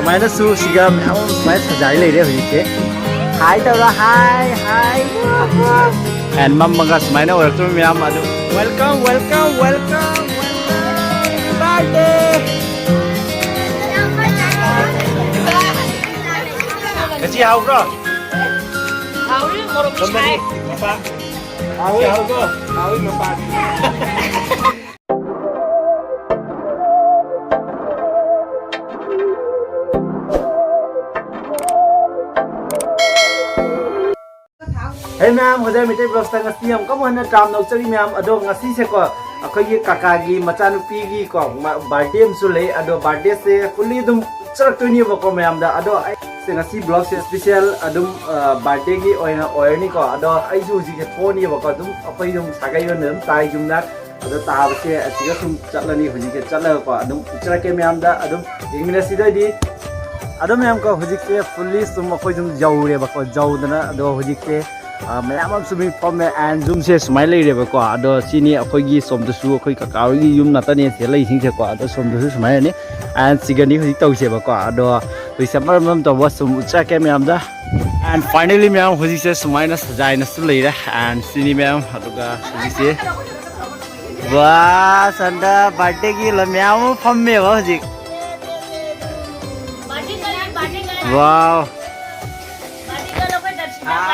sumaina su siga myam sumai sajai leire hojike hi taura hi and mamma ga sumaina oraktu myam adu welcome birthday Kasi hao bro hao ri morok sai hao go hao no pa Hey ma'am, Hojai Meitei vlog ta ngasi am kam hana tram nau chari ma'am ado ngasi se ko akhoi gi kaka gi machanupi gi ko birthday am su le ado birthday se fully dum charak tu ni ko ma'am da ado se ngasi vlog se special adum birthday gi oina ni ko ado ai su ji ke phone ni ko dum akhoi dum sagai yo nem tai jum nak ado ta ba se asiga sum chatlani hoji ke chala ko adum charak ke ma'am da adum ingmina sidai di ado ma'am ko hoji ke fully sum akhoi dum jaure ba ko jaudana ado hoji ke mayam am sumi form and zoom se smile le ba ko ado sini akhoi gi som da su akhoi ka ka gi yum na ta ne se lai sing se ko ado som da su smile ni and sigani hoi tau se ba ko ado hoi samar mam to was sum ucha ke myam da and finally myam hoji se smile na sajai na su le ra and sini myam aduga hoji se wa sanda birthday gi la myam form me ba hoji wow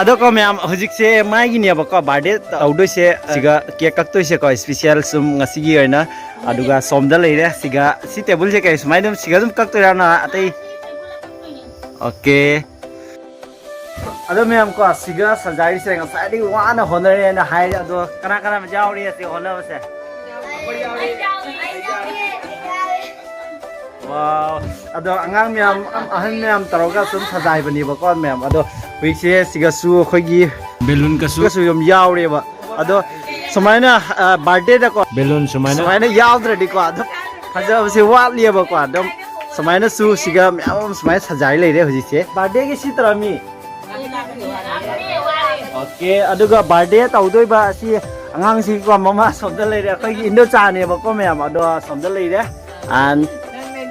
ado ko myam hojik se mai gi ne ba ko birthday tawdo se siga cake kak to se ko special sum ngasi gi oina aduga somda leire siga si table se kai smai dum siga dum kak to ra na atai okay ado myam ko siga sajai se ngasai di wana honare na hai ado kana ma jaw ri se honna ba se wow ado angang myam ahan myam taroga sum sajai bani ba ko myam ado Wiksi siga su khoi gi balloon ka su yom yaw re ba ado sumaina birthday da ko balloon sumaina yaw dra di ko ado haja se wat lia ba ko ado sumaina su siga myam sumaina sajai le re hoji se birthday gi si tarami okay ado ga birthday taw doi ba si angang si ko mama somda le re khoi gi indo cha ne ba ko myam ado somda le re and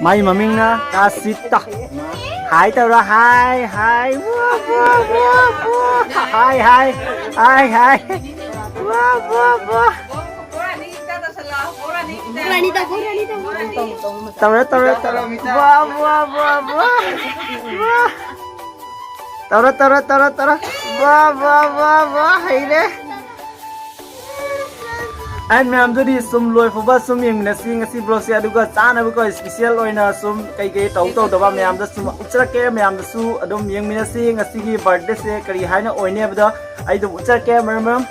mai maming na kasita Hi Taura, hi hi Taura And ma'am do this sum loy for bus sum yang nasi ngasi blog se aduga chana bu ko special oina sum kai tau da ba ma'am da sum uchra ke ma'am da su adum yang minasi ngasi gi birthday se kari haina oine ba da ai dum uchra ke ma'am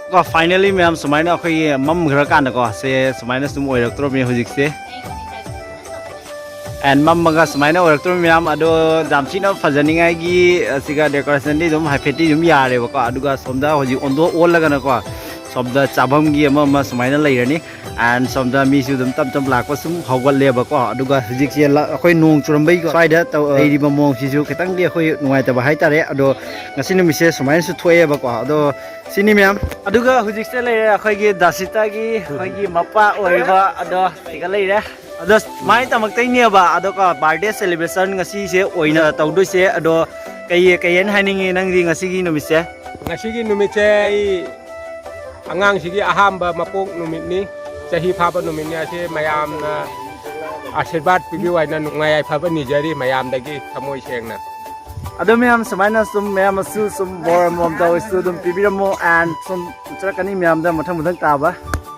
ko finally ma'am sumaina khoi mam ghra kan ko se sumaina sum oirak tro me hojik se and mamma ga sumaina oraktu myam ado jamchina fajaningai gi siga decoration di dum happy dum yare ba ko aduga somda hoji ondo olaga na ko somda chabam gi ama sumaina leirani and somda mi su dum tam lakwa sum hawgal le ba ko aduga hojik se akoi nong churambai ko saida ri ba mong si su ketang di akoi nungai ta ba hai tare ado ngasini mi se sumaina su thoye ba ko ado sini myam aduga hojik se le akoi gi dasita gi akoi gi mapa oiba ado siga leire ado mai tamak tai ne ba ado ka birthday celebration ngasi se oina tawdo se ado kayen haningi nang ri ngasi gi numit se angang sigi ahamba mapok numit ni sahi phaba numit ni ase mayam na ashirbat pibi waina nungai phaba ni jari mayam dagi thamoi sengna ado myam samaina sum myam su sum bor mom da su dum pibiramo and sum chrakani myam da muthang ta ba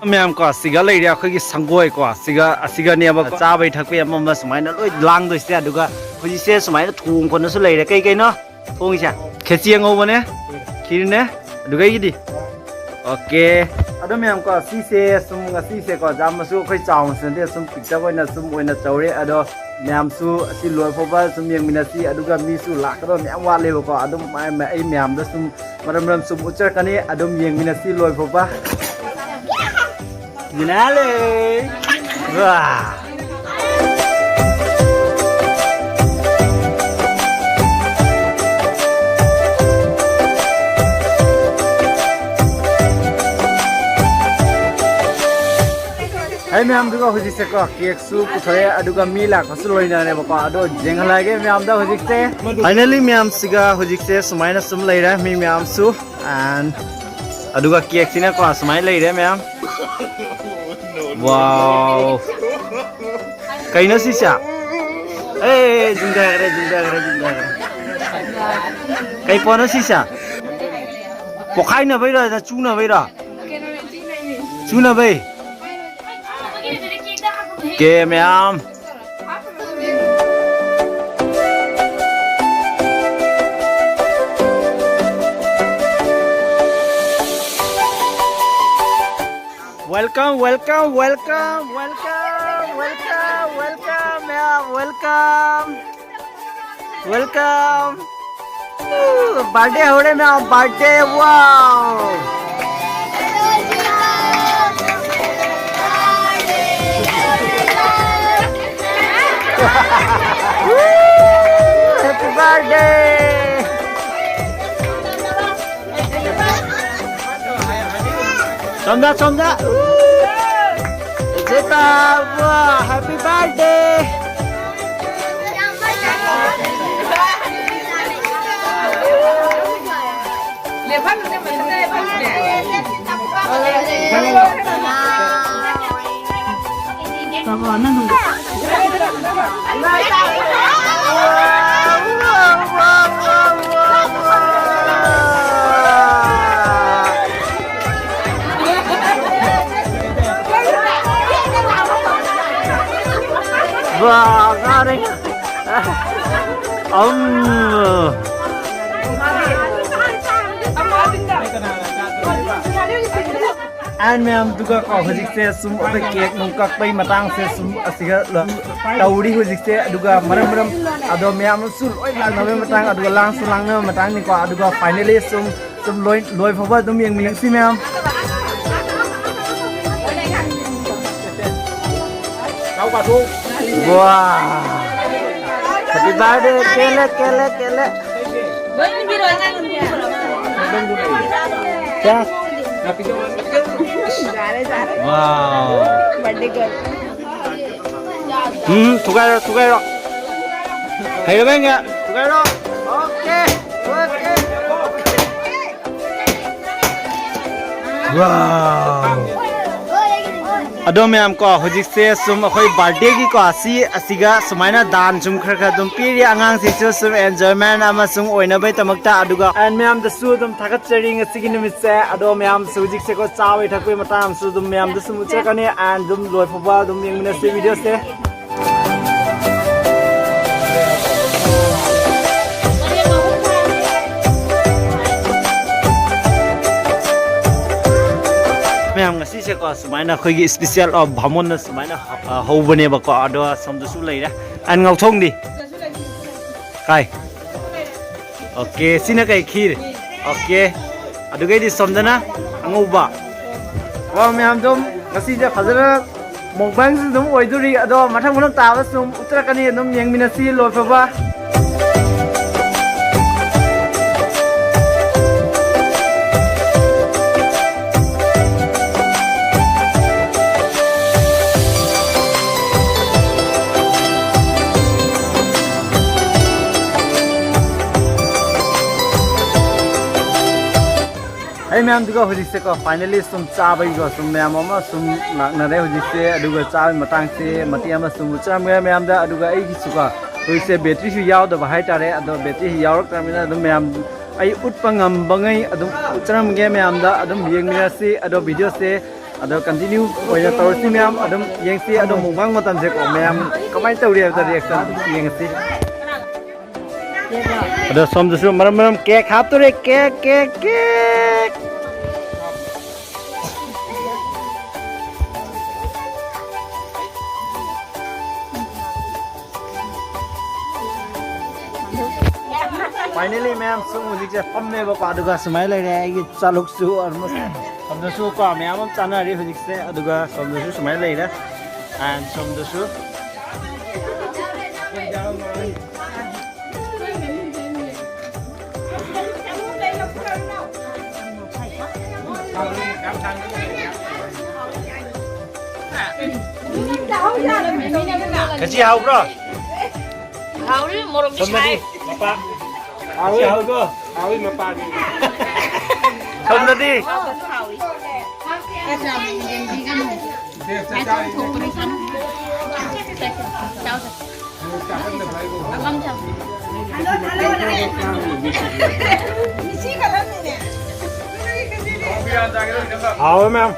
myam ko siga leire akhoi gi sangoi ko siga ne ba cha bai thakpe amma sumaina loi lang doi se aduga hoji se sumaina thung kon su leire kai no thung isa kheci ngau bane khirne aduga gi di okay ado myam ko si se sum nga si se ko jam su khoi chaung sen de sum picture oina sum oina chaure ado myam su si loi pho ba sum yang minasi aduga mi su la ka do myam wa le ko adum mai ai myam da sum maram sum uchar kani adum yang minasi loi pho ba Ginale! Wah! Hey ma'am, duga hojik se ko cake su puthore aduga mila khasuloi na ne bako ado jengalai ge ma'am da hojik se finally ma'am siga hojik se sumaina sum leira mi ma'am su and aduga cake sina ko sumai leira ma'am wow kaina sisa eh jinda gare kai pona sisa pokai na bai ra da chu na bai ra chu na bai Okay, ma'am. Welcome, ma'am. Welcome. Birthday ho rahe ma'am. Birthday, wow. Happy birthday! Somda! Jeta! Wow! Happy birthday! Wow, garing. And ma'am duga ko hojik se sum obe cake nung kak pai matang se sum asiga tauri hojik se duga maram ado ma'am sul oi lang na matang aduga lang sulang na matang ni ko aduga finally sum loi phaba dum yang milang si ma'am wow happy birthday kele क्या wow birthday girl together hey venga together okay wow ado ma'am ko hojik se sum akhoi birthday gi ko asiga sumaina dan sum khar dum piri angang si sum enjoyment ama sum oina bai tamakta aduga and ma'am the su dum thagat chering asigi nimit se ado ma'am sujik se ko chawai thakoi matam su dum ma'am the sum chakane and dum loi phoba dum yengmina se video se ma'am ngasi se ko sumaina khoi gi special of bhamon na sumaina hobane ba ko ado som su leira an ngau thong di kai okay sina kai khir okay adu gai di somdana angau ba wa ma'am dum ngasi je phajara mongbang dum oiduri ado mathang monam ta ba sum uttarakani dum yengmina si loi fa ba Hey ma'am duga hojik se ko finally sum cha bai go sum ma'am ama sum na re hojik se aduga cha matang se mati ama sum cha ma'am da aduga ai gi suka hoi se battery su yaw da bahai tare ado battery yaw rak tamina adum ma'am ai utpangam bangai adum utram ge ma'am da adum yeng mira se ado video se ado continue oya tor si ma'am adum yeng si ado mubang matam se ko ma'am kamai tawri da reaction yeng si ado som du maram cake hap to re cake finally ma'am sum hojik je pamme ba pa aduga sumai lai re gi chaluk su almost somda su ko ma'am am chana ri hojik se aduga somda su sumai lai re and somda su Hãy subscribe cho kênh Ghiền Mì Gõ để không bỏ lỡ những video hấp dẫn 같이 하고 그러. 가을이 모르고 차이. 아빠. 아위 하고 거. 아위 마빠니. 선다디. 아위 맘.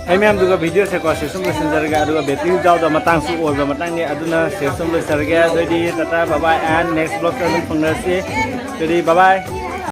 Em juga video saya kuasai semua senjata juga betting jauh dah matang suor dah matang ni aduna saya semua senjata jadi tata bye bye and next vlog kami pengenasi jadi bye bye.